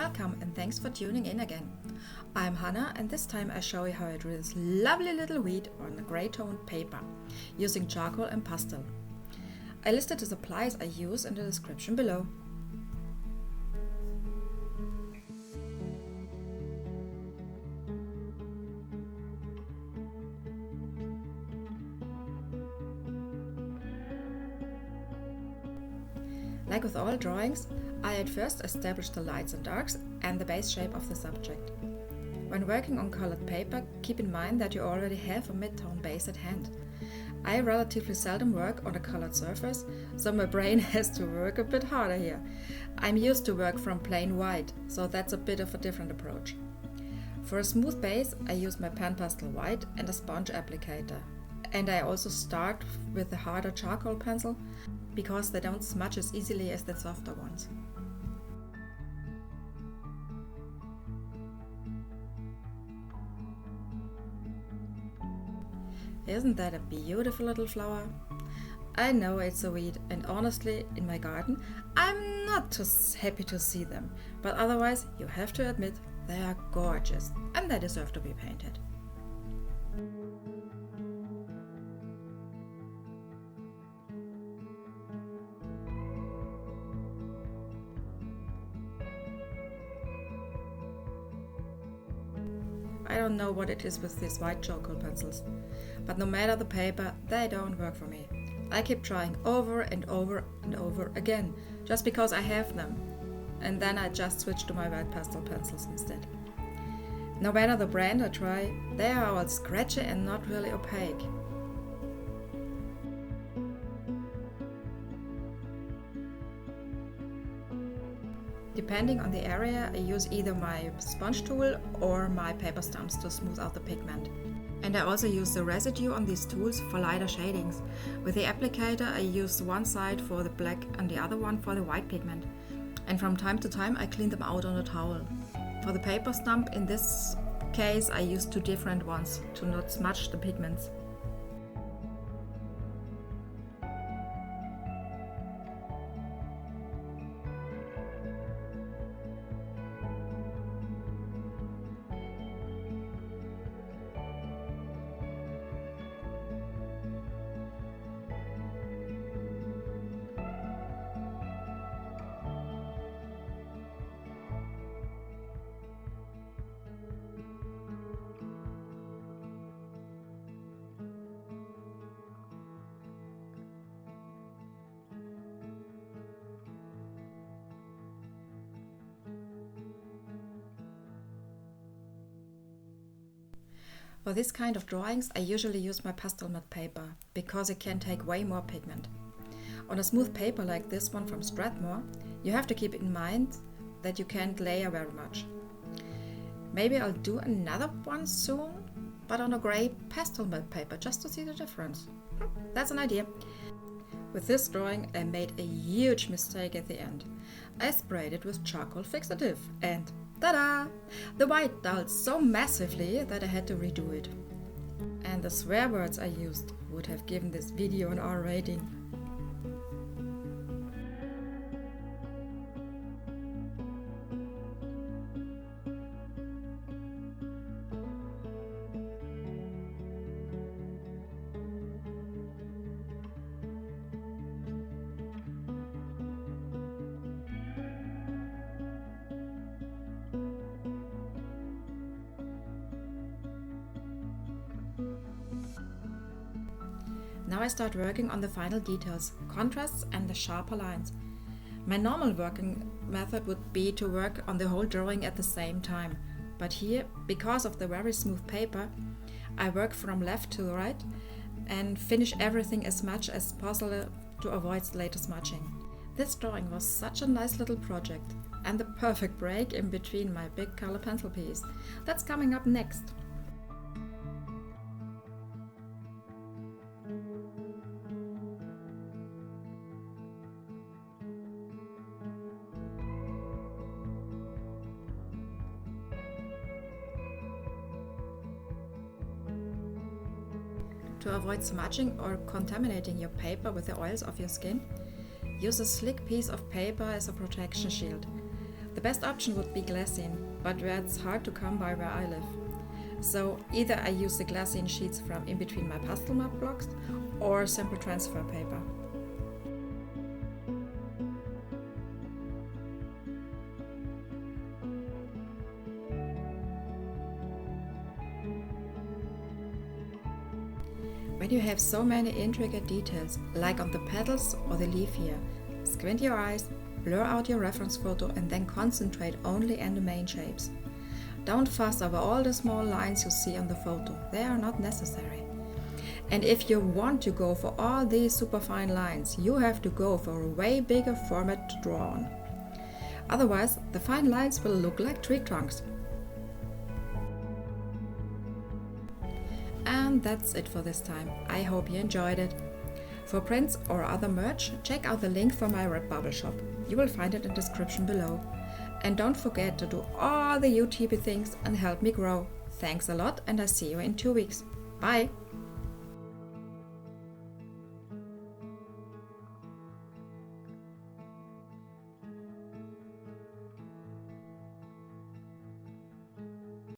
Welcome and thanks for tuning in again. I'm Hannah and this time I show you how I drew this lovely little weed on a grey toned paper using charcoal and pastel. I listed the supplies I use in the description below. Like with all drawings, I at first established the lights and darks and the base shape of the subject. When working on colored paper, keep in mind that you already have a mid-tone base at hand. I relatively seldom work on a colored surface, so my brain has to work a bit harder here. I'm used to work from plain white, so that's a bit of a different approach. For a smooth base, I use my PanPastel white and a sponge applicator. And I also start with the harder charcoal pencil, because they don't smudge as easily as the softer ones. Isn't that a beautiful little flower? I know it's a weed, and honestly, in my garden, I'm not too happy to see them, but otherwise you have to admit they are gorgeous and they deserve to be painted. I don't know what it is with these white charcoal pencils, but no matter the paper, they don't work for me. I keep trying over and over and over again, just because I have them, and then I just switch to my white pastel pencils instead. No matter the brand I try, they are all scratchy and not really opaque. Depending on the area, I use either my sponge tool or my paper stumps to smooth out the pigment. And I also use the residue on these tools for lighter shadings. With the applicator I use one side for the black and the other one for the white pigment. And from time to time I clean them out on a towel. For the paper stump, in this case I use two different ones to not smudge the pigments. For this kind of drawings I usually use my pastel matte paper, because it can take way more pigment. On a smooth paper like this one from Strathmore, you have to keep in mind that you can't layer very much. Maybe I'll do another one soon, but on a grey pastel matte paper, just to see the difference. That's an idea. With this drawing I made a huge mistake at the end. I sprayed it with charcoal fixative and ta-da! The white dulled so massively that I had to redo it. And the swear words I used would have given this video an R rating. Now I start working on the final details, contrasts and the sharper lines. My normal working method would be to work on the whole drawing at the same time, but here, because of the very smooth paper, I work from left to right and finish everything as much as possible to avoid later smudging. This drawing was such a nice little project and the perfect break in between my big color pencil piece. That's coming up next. To avoid smudging or contaminating your paper with the oils of your skin, use a slick piece of paper as a protection shield. The best option would be glassine, but that's hard to come by where I live. So either I use the glassine sheets from in between my pastel map blocks or simple transfer paper. When you have so many intricate details, like on the petals or the leaf here, squint your eyes, blur out your reference photo and then concentrate only on the main shapes. Don't fuss over all the small lines you see on the photo, they are not necessary. And if you want to go for all these super fine lines, you have to go for a way bigger format to draw on. Otherwise, the fine lines will look like tree trunks. And that's it for this time. I hope you enjoyed it. For prints or other merch, check out the link for my Redbubble shop. You will find it in the description below. And don't forget to do all the UTB things and help me grow. Thanks a lot and I see you in 2 weeks. Bye!